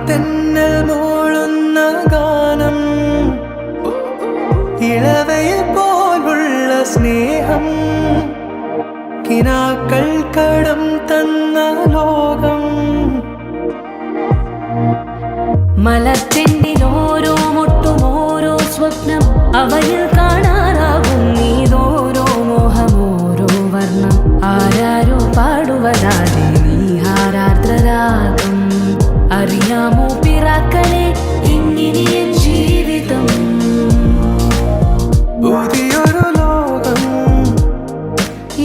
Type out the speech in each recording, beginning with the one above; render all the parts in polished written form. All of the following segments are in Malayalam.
തെന്നൽ മൂളുന്ന ഗാനം ഇളവയിൽ പോലുള്ള സ്നേഹം കിനാക്കൾ കടം തന്ന ലോകം മലർച്ചെണ്ടിൽ ഓരോ മുട്ടും ഓരോ സ്വപ്നം അവയിൽ കാണാനാകും നീതോരോ മോഹം ഓരോ വർണ്ണം ആരാരോ പാടുവതാതെ നീ ഹാരാർദ്രരാഗം അറിയാമോ പിറാക്കളെ ഇങ്ങനെ ജീവിതം പുതിയൊരു ലോകം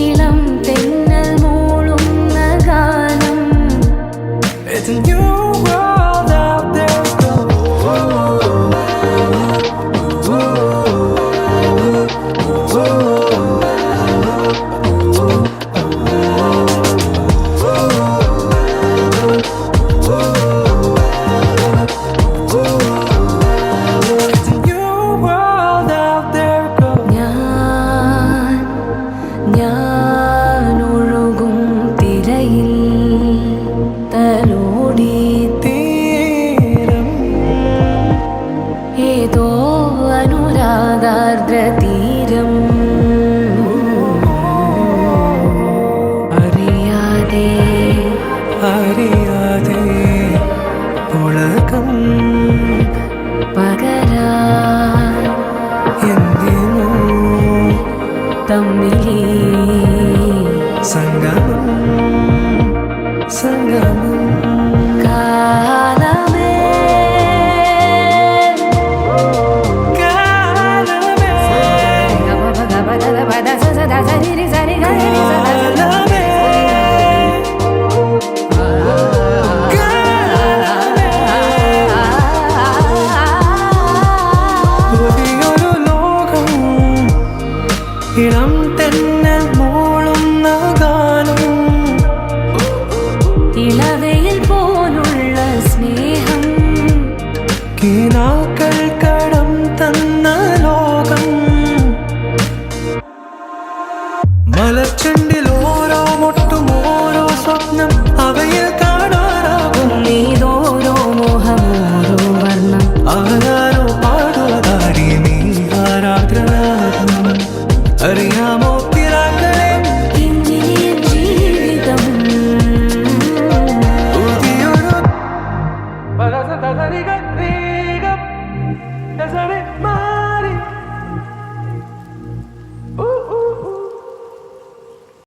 ഇളം തെന്നൽ മൂളുന്ന ഗാനം It's a new world out there It's a new world out there ഞാൻ ഒഴുകും തിരയിൽ തലോടി തീരം ഏതോ അനുരാഗാർദ്ര തീരം അറിയാതെ അറിയാതെ ഉലകം പകരാൻ എന്തിനോ തമ്മിലേ സംഗമം കാ